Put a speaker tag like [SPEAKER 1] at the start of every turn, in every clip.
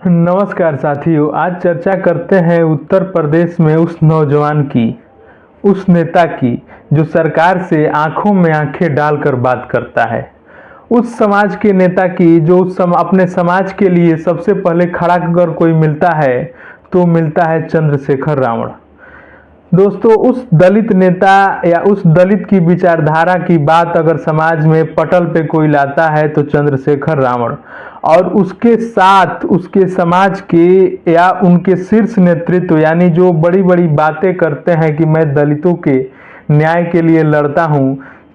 [SPEAKER 1] नमस्कार साथियों, आज चर्चा करते हैं उत्तर प्रदेश में उस नौजवान की, उस नेता की जो सरकार से आंखों में आंखें डालकर बात करता है। उस समाज के नेता की जो अपने समाज के लिए सबसे पहले खड़ा अगर कोई मिलता है तो मिलता है चंद्रशेखर रावण। दोस्तों, उस दलित नेता या उस दलित की विचारधारा की बात अगर समाज में पटल पे कोई लाता है तो चंद्रशेखर रावण, और उसके साथ उसके समाज के या उनके शीर्ष नेतृत्व यानी जो बड़ी बड़ी बातें करते हैं कि मैं दलितों के न्याय के लिए लड़ता हूं,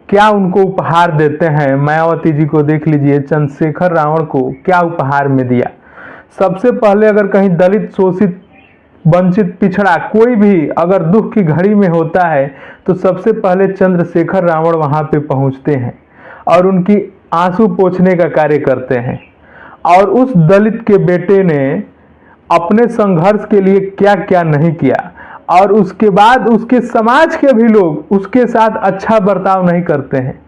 [SPEAKER 1] क्या उनको उपहार देते हैं। मायावती जी को देख लीजिए, चंद्रशेखर रावण को क्या उपहार में दिया। सबसे पहले अगर कहीं दलित, शोषित, वंचित, पिछड़ा कोई भी अगर दुख की घड़ी में होता है तो सबसे पहले चंद्रशेखर रावण वहां पे पहुंचते हैं और उनकी आंसू पोंछने का कार्य करते हैं। और उस दलित के बेटे ने अपने संघर्ष के लिए क्या क्या नहीं किया, और उसके बाद उसके समाज के भी लोग उसके साथ अच्छा बर्ताव नहीं करते हैं।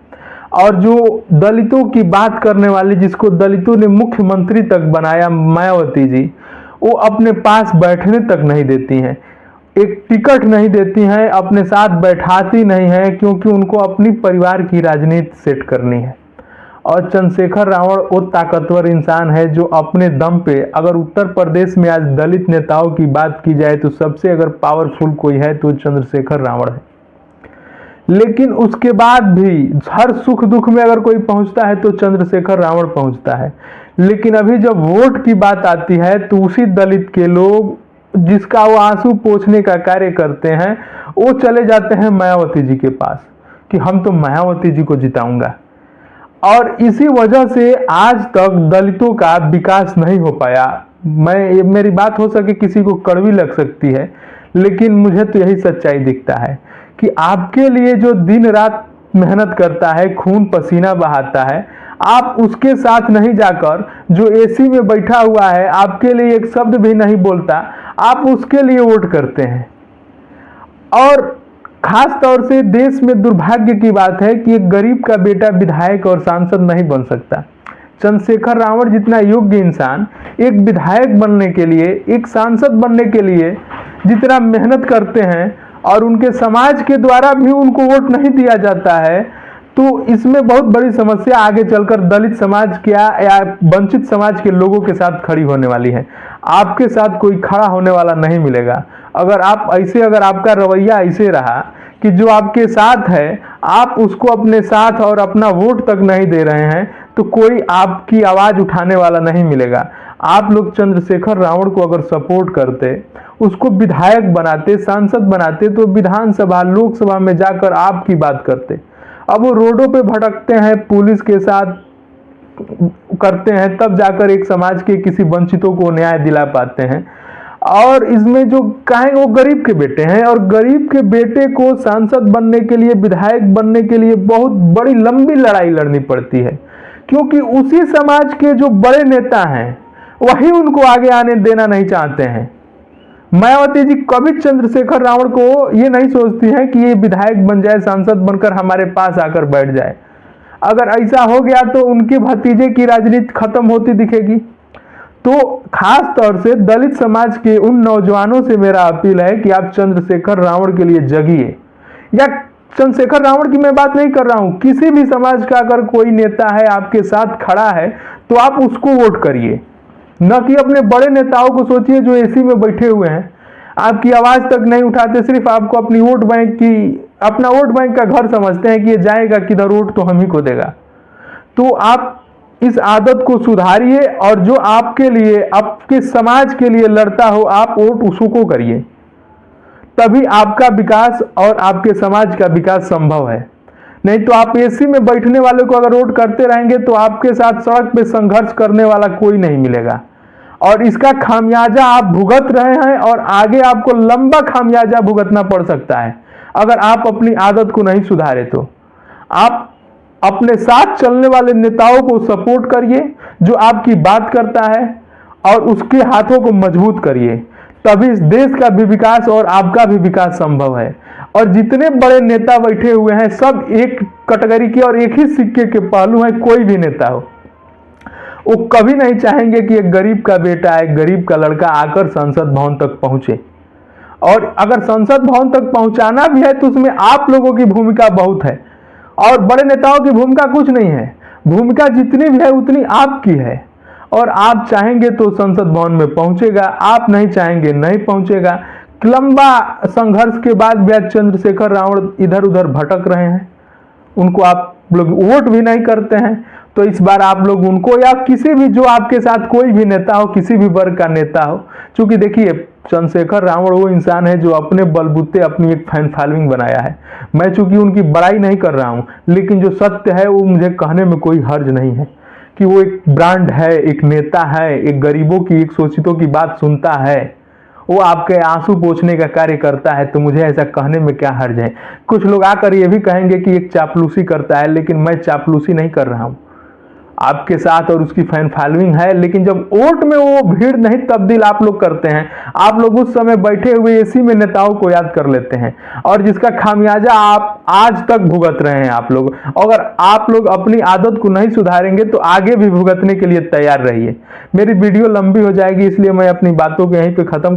[SPEAKER 1] और जो दलितों की बात करने वाली, जिसको दलितों ने मुख्यमंत्री तक बनाया, मायावती जी, वो अपने पास बैठने तक नहीं देती हैं, एक टिकट नहीं देती हैं, अपने साथ बैठाती नहीं है, क्योंकि उनको अपनी परिवार की राजनीति सेट करनी है। और चंद्रशेखर रावण वो ताकतवर इंसान है जो अपने दम पे, अगर उत्तर प्रदेश में आज दलित नेताओं की बात की जाए तो सबसे अगर पावरफुल कोई है तो चंद्रशेखर रावण है। लेकिन उसके बाद भी हर सुख दुख में अगर कोई पहुंचता है तो चंद्रशेखर रावण पहुंचता है। लेकिन अभी जब वोट की बात आती है तो उसी दलित के लोग, जिसका वो आंसू पोंछने का कार्य करते हैं, वो चले जाते हैं मायावती जी के पास कि हम तो मायावती जी को जिताऊंगा। और इसी वजह से आज तक दलितों का विकास नहीं हो पाया। मेरी बात हो सके किसी को कड़वी लग सकती है, लेकिन मुझे तो यही सच्चाई दिखता है कि आपके लिए जो दिन रात मेहनत करता है, खून पसीना बहाता है, आप उसके साथ नहीं जाकर, जो एसी में बैठा हुआ है, आपके लिए एक शब्द भी नहीं बोलता, आप उसके लिए वोट करते हैं। और खास तौर से देश में दुर्भाग्य की बात है कि एक गरीब का बेटा विधायक और सांसद नहीं बन सकता। चंद्रशेखर रावण जितना योग्य इंसान एक विधायक बनने के लिए, एक सांसद बनने के लिए जितना मेहनत करते हैं और उनके समाज के द्वारा भी उनको वोट नहीं दिया जाता है, तो इसमें बहुत बड़ी समस्या आगे चलकर दलित समाज क्या या वंचित समाज के लोगों के साथ खड़ी होने वाली है। आपके साथ कोई खड़ा होने वाला नहीं मिलेगा। अगर आपका रवैया ऐसे रहा कि जो आपके साथ है आप उसको अपने साथ और अपना वोट तक नहीं दे रहे हैं, तो कोई आपकी आवाज उठाने वाला नहीं मिलेगा। आप लोग चंद्रशेखर रावण को अगर सपोर्ट करते, उसको विधायक बनाते, सांसद बनाते, तो विधानसभा, लोकसभा में जाकर आपकी बात करते। अब वो रोडों पे भटकते हैं, पुलिस के साथ करते हैं, तब जाकर एक समाज के किसी वंचितों को न्याय दिला पाते हैं। और इसमें जो कहें, वो गरीब के बेटे हैं, और गरीब के बेटे को सांसद बनने के लिए, विधायक बनने के लिए बहुत बड़ी लंबी लड़ाई लड़नी पड़ती है, क्योंकि उसी समाज के जो बड़े नेता हैं वही उनको आगे आने देना नहीं चाहते हैं। मायावती जी कभी चंद्रशेखर रावण को ये नहीं सोचती हैं कि ये विधायक बन जाए, सांसद बनकर हमारे पास आकर बैठ जाए। अगर ऐसा हो गया तो उनके भतीजे की राजनीति खत्म होती दिखेगी। तो खास तौर से दलित समाज के उन नौजवानों से मेरा अपील है कि आप चंद्रशेखर रावण के लिए जगिए। या चंद्रशेखर रावण की मैं बात नहीं कर रहा हूं, किसी भी समाज का अगर कोई नेता है आपके साथ खड़ा है तो आप उसको वोट करिए, न कि अपने बड़े नेताओं को सोचिए जो एसी में बैठे हुए हैं, आपकी आवाज तक नहीं उठाते, सिर्फ आपको अपनी अपना वोट बैंक का घर समझते हैं कि ये जाएगा किधर, वोट तो हम ही को देगा। तो आप इस आदत को सुधारिए, और जो आपके लिए, आपके समाज के लिए लड़ता हो, आप वोट उसको करिए, तभी आपका विकास और आपके समाज का विकास संभव है। नहीं तो आप एसी में बैठने वाले को अगर वोट करते रहेंगे तो आपके साथ सड़क पे संघर्ष करने वाला कोई नहीं मिलेगा, और इसका खामियाजा आप भुगत रहे हैं, और आगे आपको लंबा खामियाजा भुगतना पड़ सकता है अगर आप अपनी आदत को नहीं सुधारे। तो आप अपने साथ चलने वाले नेताओं को सपोर्ट करिए जो आपकी बात करता है, और उसके हाथों को मजबूत करिए, तभी इस देश का भी विकास और आपका भी विकास संभव है। और जितने बड़े नेता बैठे हुए हैं सब एक कैटेगरी के और एक ही सिक्के के पहलू हैं, कोई भी नेता हो, वो कभी नहीं चाहेंगे कि एक गरीब का बेटा, एक गरीब का लड़का आकर संसद भवन तक पहुंचे। और अगर संसद भवन तक पहुंचाना भी है तो उसमें आप लोगों की भूमिका बहुत है और बड़े नेताओं की भूमिका कुछ नहीं है। भूमिका जितनी भी है उतनी आपकी है, और आप चाहेंगे तो संसद भवन में पहुंचेगा, आप नहीं चाहेंगे नहीं पहुंचेगा। लंबा संघर्ष के बाद भी आज चंद्रशेखर रावण इधर उधर भटक रहे हैं, उनको आप लोग वोट भी नहीं करते हैं। तो इस बार आप लोग उनको, या किसी भी जो आपके साथ कोई भी नेता हो, किसी भी वर्ग का नेता हो, क्योंकि देखिए चंद्रशेखर रावण वो इंसान है जो अपने बलबूते अपनी एक फैन फॉलोइंग बनाया है। मैं चूंकि उनकी बड़ाई नहीं कर रहा हूं, लेकिन जो सत्य है वो मुझे कहने में कोई हर्ज नहीं है कि वो एक ब्रांड है, एक नेता है, एक गरीबों की, एक शोषितों की बात सुनता है, वो आपके आंसू पोंछने का कार्य करता है। तो मुझे ऐसा कहने में क्या हर्ज है। कुछ लोग आकर ये भी कहेंगे कि एक चापलूसी करता है, लेकिन मैं चापलूसी नहीं कर रहा हूं। आपके साथ और उसकी फैन फॉलोइंग है, लेकिन जब वोट में वो भीड़ नहीं तब्दील आप लोग करते हैं, आप लोग उस समय बैठे हुए एसी में नेताओं को याद कर लेते हैं, और जिसका खामियाजा आप आज तक भुगत रहे हैं। आप लोग, अगर आप लोग अपनी आदत को नहीं सुधारेंगे तो आगे भी भुगतने के लिए तैयार रहिए। मेरी वीडियो लंबी हो जाएगी, इसलिए मैं अपनी बातों को यहीं पे खत्म